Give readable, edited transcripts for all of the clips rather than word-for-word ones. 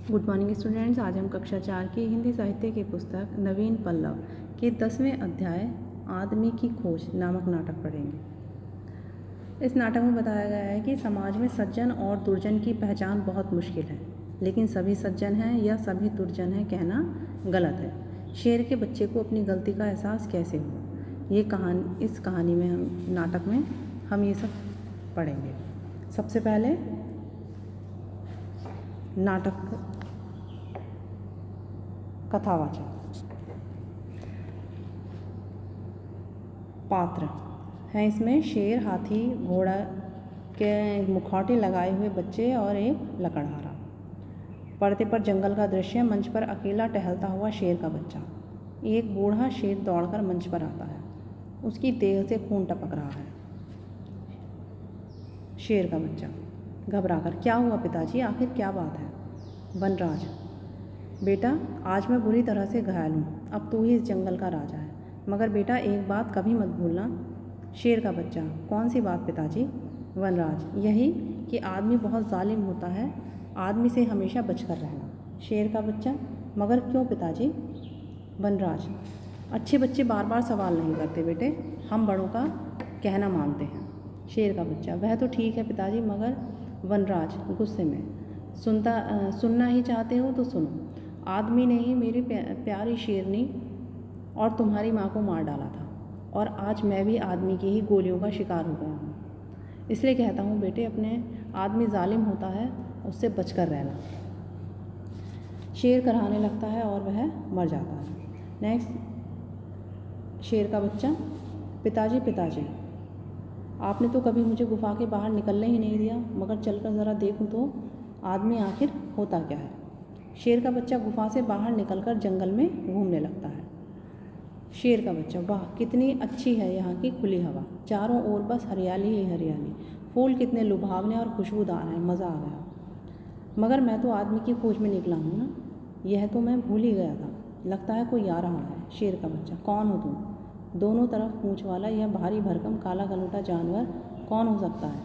Good morning students. आज हम कक्षा 4 की हिंदी साहित्य की पुस्तक नवीन पल्लव के 10वें अध्याय आदमी की खोज नामक नाटक पढ़ेंगे। इस नाटक में बताया गया है कि समाज में सज्जन और दुर्जन की पहचान बहुत मुश्किल है, लेकिन सभी सज्जन हैं या सभी दुर्जन हैं कहना गलत है। शेर के बच्चे को अपनी गलती का एहसास कैसे हो, इस कहानी में नाटक में हम ये सब पढ़ेंगे। सबसे पहले नाटक कथावाचक पात्र हैं इसमें शेर, हाथी, घोड़ा के मुखौटे लगाए हुए बच्चे और एक लकड़हारा। पर्दे पर जंगल का दृश्य, मंच पर अकेला टहलता हुआ शेर का बच्चा। एक बूढ़ा शेर दौड़कर मंच पर आता है, उसकी देह से खून टपक रहा है। शेर का बच्चा घबराकर, क्या हुआ पिताजी, आखिर क्या बात है? वनराज, बेटा आज मैं बुरी तरह से घायल हूँ, अब तू ही इस जंगल का राजा है, मगर बेटा एक बात कभी मत भूलना। शेर का बच्चा, कौन सी बात पिताजी? वनराज, यही कि आदमी बहुत जालिम होता है, आदमी से हमेशा बचकर रहना। शेर का बच्चा, मगर क्यों पिताजी? वनराज, अच्छे बच्चे बार बार सवाल नहीं करते बेटे, हम बड़ों का कहना मानते हैं। शेर का बच्चा, वह तो ठीक है पिताजी, मगर वनराज गुस्से में, सुनना ही चाहते हो तो सुनो। आदमी ने ही मेरी प्यारी शेरनी और तुम्हारी माँ को मार डाला था, और आज मैं भी आदमी की ही गोलियों का शिकार हो गया हूँ। इसलिए कहता हूँ बेटे, अपने आदमी जालिम होता है, उससे बचकर रहना। शेर कराहने लगता है और वह मर जाता है। नेक्स्ट, शेर का बच्चा, पिताजी पिताजी, आपने तो कभी मुझे गुफा के बाहर निकलने ही नहीं दिया, मगर चलकर ज़रा देखूँ तो आदमी आखिर होता क्या है। शेर का बच्चा गुफा से बाहर निकलकर जंगल में घूमने लगता है। शेर का बच्चा, वाह कितनी अच्छी है यहाँ की खुली हवा, चारों ओर बस हरियाली ही हरियाली, फूल कितने लुभावने और खुशबूदार हैं, मज़ा आ गया। मगर मैं तो आदमी की खोज में निकला हूँ ना, यह तो मैं भूल ही गया था, लगता है कोई आ रहा है। शेर का बच्चा, कौन हो तुम? दोनों तरफ पूँछ वाला यह भारी भरकम काला कलूटा जानवर कौन हो सकता है?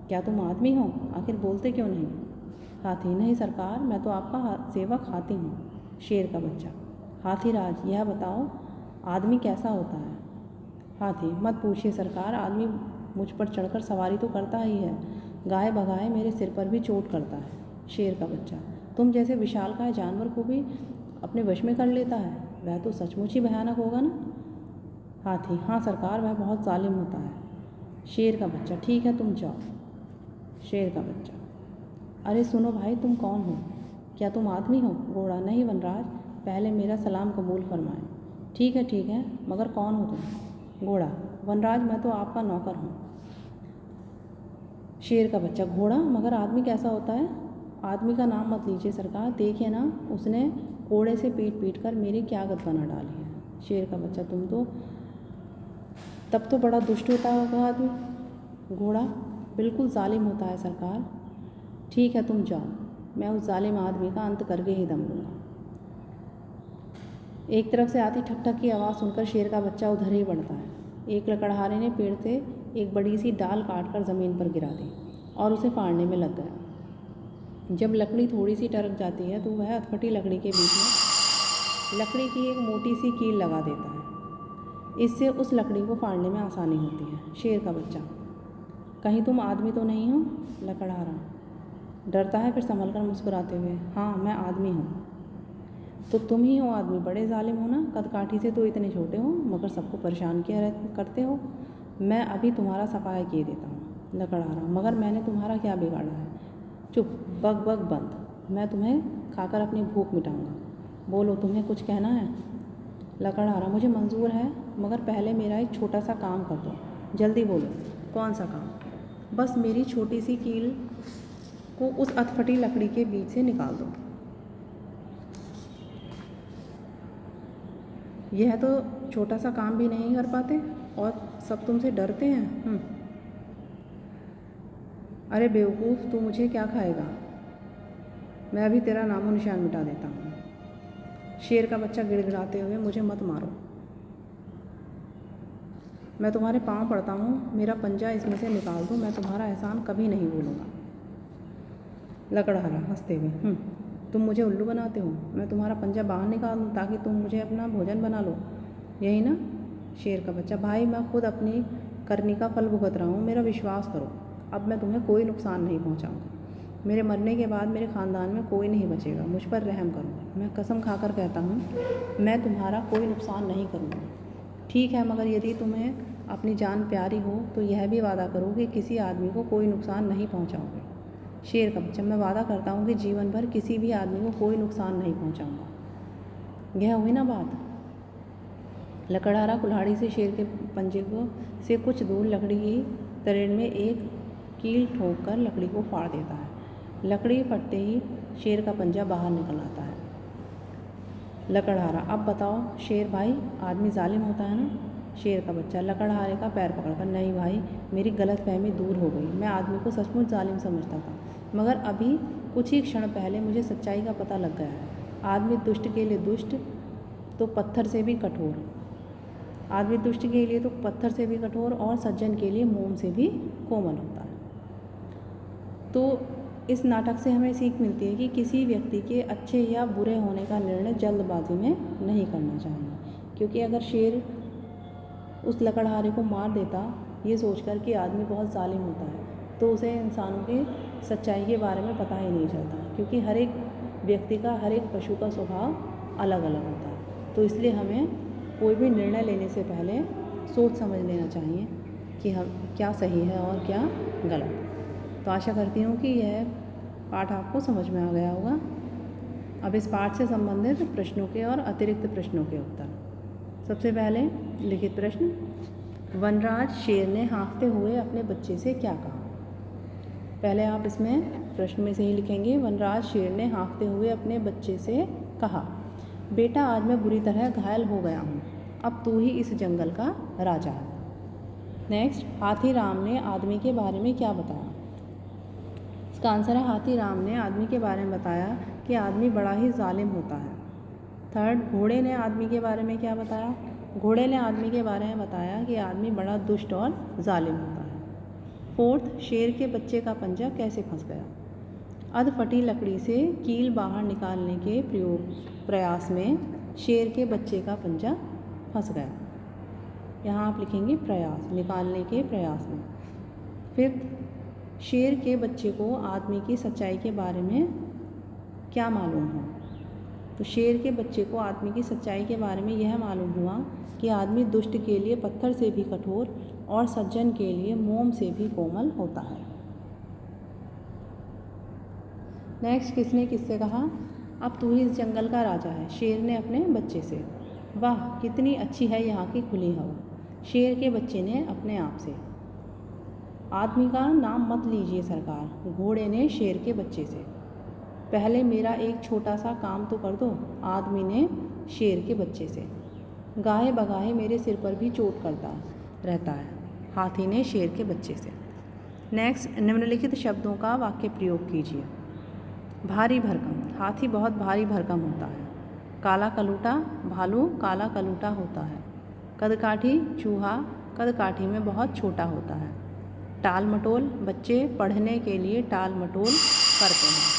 क्या तुम आदमी हो? आखिर बोलते क्यों नहीं? हाथी, नहीं सरकार, मैं तो आपका सेवक हाथी हूँ। शेर का बच्चा, हाथीराज, यह बताओ आदमी कैसा होता है? हाथी, मत पूछिए सरकार, आदमी मुझ पर चढ़कर सवारी तो करता ही है, गाय भगाए मेरे सिर पर भी चोट करता है। शेर का बच्चा, तुम जैसे विशालकाय जानवर को भी अपने वश में कर लेता है, वह तो सचमुच ही भयानक होगा ना? हाथी, हाँ सरकार, वह बहुत जालिम होता है। शेर का बच्चा, ठीक है तुम जाओ। शेर का बच्चा, अरे सुनो भाई, तुम कौन हो? क्या तुम आदमी हो? घोड़ा, नहीं वनराज, पहले मेरा सलाम कबूल फरमाएं। ठीक है, मगर कौन हो तुम? घोड़ा, वनराज, मैं तो आपका नौकर हूँ। शेर का बच्चा, घोड़ा, मगर आदमी कैसा होता है? आदमी का नाम मत लीजिए सरकार, देखिए ना उसने कोड़े से पीट कर मेरी क्या गत बना डाली है। शेर का बच्चा, तुम तो तब तो बड़ा दुष्ट होता होगा आदमी। घोड़ा, बिल्कुल जालिम होता है सरकार। ठीक है तुम जाओ, मैं उस जालिम आदमी का अंत करके ही दम लूँगा। एक तरफ से आती ठक ठक की आवाज़ सुनकर शेर का बच्चा उधर ही बढ़ता है। एक लकड़हारे ने पेड़ से एक बड़ी सी डाल काटकर ज़मीन पर गिरा दी और उसे फाड़ने में लग गया। जब लकड़ी थोड़ी सी टरक जाती है तो वह अधफटी लकड़ी के बीच में लकड़ी की एक मोटी सी कील लगा देता है, इससे उस लकड़ी को फाड़ने में आसानी होती है। शेर का बच्चा, कहीं तुम आदमी तो नहीं हो? लकड़हारा डरता है, फिर संभल कर मुस्कुराते हुए, हाँ मैं आदमी हूँ। तो तुम ही हो आदमी, बड़े जालिम हो ना, कदकाठी से तो इतने छोटे हो, मगर सबको परेशान किया करते हो। मैं अभी तुम्हारा सफाया किए देता हूँ। लकड़हारा, मगर मैंने तुम्हारा क्या बिगाड़ा है? चुप, बग बग बंद, मैं तुम्हें खाकर अपनी भूख मिटाऊंगा। बोलो, तुम्हें कुछ कहना है? लकड़हारा, मुझे मंजूर है, मगर पहले मेरा एक छोटा सा काम कर दो। जल्दी बोलो, कौन सा काम? बस मेरी छोटी सी कील को उस अधफटी लकड़ी के बीच से निकाल दो। यह तो छोटा सा काम भी नहीं कर पाते और सब तुमसे डरते हैं। अरे बेवकूफ़, तू मुझे क्या खाएगा? मैं अभी तेरा नामो निशान मिटा देता हूँ। शेर का बच्चा गिड़गिड़ाते हुए, मुझे मत मारो, मैं तुम्हारे पाँव पड़ता हूँ, मेरा पंजा इसमें से निकाल दो, मैं तुम्हारा एहसान कभी नहीं भूलूँगा। लकड़हारा हंसते हुए, तुम मुझे उल्लू बनाते हो, मैं तुम्हारा पंजा बाहर निकाल दूँ ताकि तुम मुझे अपना भोजन बना लो, यही ना। शेर का बच्चा, भाई मैं खुद अपनी करनी का फल भुगत रहा हूँ, मेरा विश्वास करो, अब मैं तुम्हें कोई नुकसान नहीं पहुँचाऊँगा। मेरे मरने के बाद मेरे ख़ानदान में कोई नहीं बचेगा, मुझ पर रहम करो, मैं कसम खाकर कहता हूँ मैं तुम्हारा कोई नुकसान नहीं करूँगा। ठीक है, मगर यदि तुम्हें अपनी जान प्यारी हो तो यह भी वादा करो कि किसी आदमी को कोई नुकसान नहीं पहुँचाओगे। शेर का बच्चा, मैं वादा करता हूँ कि जीवन भर किसी भी आदमी को कोई नुकसान नहीं पहुँचाऊँगा। यह हुई ना बात। लकड़हारा कुल्हाड़ी से शेर के पंजे को से कुछ दूर लकड़ी की तरेड़ में एक कील ठोंक कर लकड़ी को फाड़ देता है। लकड़ी फटते ही शेर का पंजा बाहर निकल आता है। लकड़हारा, अब बताओ शेर भाई, आदमी जालिम होता है ना। शेर का बच्चा लकड़हारे का पैर पकड़कर, नहीं भाई, मेरी गलतफहमी दूर हो गई, मैं आदमी को सचमुच जालिम समझता था, मगर अभी कुछ ही क्षण पहले मुझे सच्चाई का पता लग गया है। आदमी दुष्ट के लिए दुष्ट तो पत्थर से भी कठोर, आदमी दुष्ट के लिए तो पत्थर से भी कठोर और सज्जन के लिए मोम से भी कोमल होता है। तो इस नाटक से हमें सीख मिलती है कि किसी व्यक्ति के अच्छे या बुरे होने का निर्णय जल्दबाजी में नहीं करना चाहिए, क्योंकि अगर शेर उस लकड़हारे को मार देता ये सोचकर कि आदमी बहुत जालिम होता है, तो उसे इंसानों की सच्चाई के बारे में पता ही नहीं चलता, क्योंकि हर एक व्यक्ति का, हर एक पशु का स्वभाव अलग अलग होता है। तो इसलिए हमें कोई भी निर्णय लेने से पहले सोच समझ लेना चाहिए कि हम क्या सही है और क्या गलत। तो आशा करती हूँ कि यह पाठ आपको समझ में आ गया होगा। अब इस पाठ से संबंधित प्रश्नों के और अतिरिक्त प्रश्नों के उत्तर। सबसे पहले लिखित प्रश्न, वनराज शेर ने हाँफते हुए अपने बच्चे से क्या कहा। पहले आप इसमें प्रश्न में से ही लिखेंगे, वनराज शेर ने हाँफते हुए अपने बच्चे से कहा, बेटा आज मैं बुरी तरह घायल हो गया हूँ, अब तू ही इस जंगल का राजा है। नेक्स्ट, हाथी राम ने आदमी के बारे में क्या बताया। इसका आंसर है, हाथी राम ने आदमी के बारे में बताया कि आदमी बड़ा ही जालिम होता है। थर्ड, घोड़े ने आदमी के बारे में क्या बताया। घोड़े ने आदमी के बारे में बताया कि आदमी बड़ा दुष्ट और जालिम होता है। फोर्थ, शेर के बच्चे का पंजा कैसे फंस गया। अधफटी लकड़ी से कील बाहर निकालने के प्रयास में शेर के बच्चे का पंजा फंस गया। यहाँ आप लिखेंगे प्रयास, निकालने के प्रयास में। फिफ्थ, शेर के बच्चे को आदमी की सच्चाई के बारे में क्या मालूम हो। तो शेर के बच्चे को आदमी की सच्चाई के बारे में यह मालूम हुआ कि आदमी दुष्ट के लिए पत्थर से भी कठोर और सज्जन के लिए मोम से भी कोमल होता है। नेक्स्ट, किसने किससे कहा, अब तू ही इस जंगल का राजा है। शेर ने अपने बच्चे से। वाह कितनी अच्छी है यहाँ की खुली हवा। शेर के बच्चे ने अपने आप से। आदमी का नाम मत लीजिए सरकार। घोड़े ने शेर के बच्चे से। पहले मेरा एक छोटा सा काम तो कर दो। आदमी ने शेर के बच्चे से। गाहे बगाहे मेरे सिर पर भी चोट करता रहता है। हाथी ने शेर के बच्चे से। नेक्स्ट, निम्नलिखित शब्दों का वाक्य प्रयोग कीजिए। भारी भरकम, हाथी बहुत भारी भरकम होता है। काला कलूटा, भालू काला कलूटा होता है। कदकाठी, चूहा कदकाठी में बहुत छोटा होता है। टाल मटोल, बच्चे पढ़ने के लिए टाल मटोल करते हैं।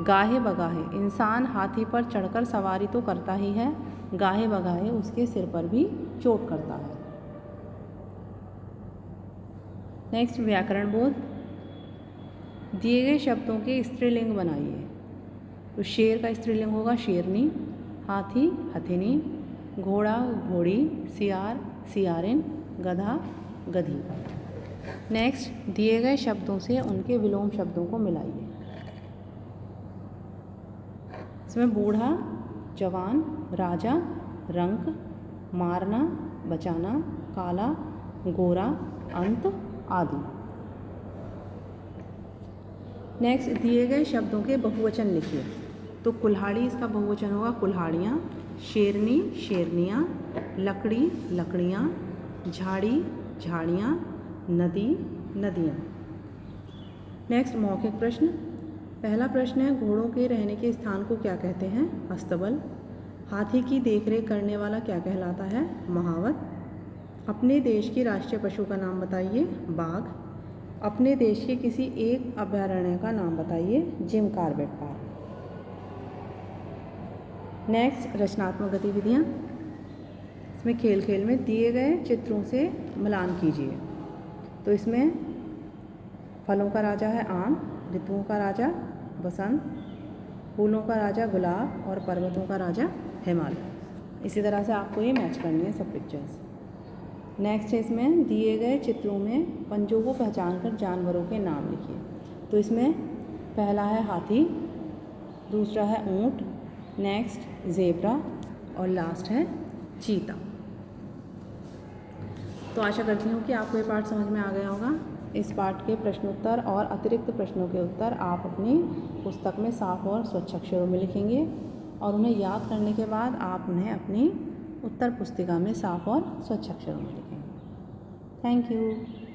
गाहे बगाहे, इंसान हाथी पर चढ़कर सवारी तो करता ही है, गाहे बगाहे उसके सिर पर भी चोट करता है। नेक्स्ट, व्याकरण बोध। दिए गए शब्दों के स्त्रीलिंग बनाइए। तो शेर का स्त्रीलिंग होगा शेरनी, हाथी हथिनी, घोड़ा घोड़ी, सियार सियारिन, गधा गधी। नेक्स्ट, दिए गए शब्दों से उनके विलोम शब्दों को मिलाइए। इसमें बूढ़ा, जवान, राजा, रंक, मारना, बचाना, काला, गोरा, अंत आदि। नेक्स्ट, दिए गए शब्दों के बहुवचन लिखिए। तो कुल्हाड़ी इसका बहुवचन होगा कुल्हाड़ियाँ, शेरनी शेरनियाँ, लकड़ी लकड़ियाँ, झाड़ी झाड़ियाँ, नदी नदियाँ। नेक्स्ट, मौखिक प्रश्न। पहला प्रश्न है, घोड़ों के रहने के स्थान को क्या कहते हैं। अस्तबल। हाथी की देखरेख करने वाला क्या कहलाता है। महावत। अपने देश के राष्ट्रीय पशु का नाम बताइए। बाघ। अपने देश के किसी एक अभयारण्य का नाम बताइए। Jim Corbett park. नेक्स्ट, रचनात्मक गतिविधियाँ। इसमें खेल खेल में दिए गए चित्रों से मिलान कीजिए। तो इसमें फलों का राजा है आम, ऋतुओं का राजा बसंत, फूलों का राजा गुलाब और पर्वतों का राजा हिमालय। इसी तरह से आपको ये मैच करनी है सब पिक्चर्स। नेक्स्ट है, इसमें दिए गए चित्रों में पंजों को पहचान कर जानवरों के नाम लिखिए। तो इसमें पहला है हाथी, दूसरा है ऊँट, नेक्स्ट ज़ेब्रा और लास्ट है चीता। तो आशा करती हूँ कि आपको ये पाठ समझ में आ गया होगा। इस पाठ के प्रश्नोत्तर और अतिरिक्त प्रश्नों के उत्तर आप अपनी पुस्तक में साफ और स्वच्छ अक्षरों में लिखेंगे और उन्हें याद करने के बाद आप उन्हें अपनी उत्तर पुस्तिका में साफ और स्वच्छ अक्षरों में लिखेंगे। Thank you.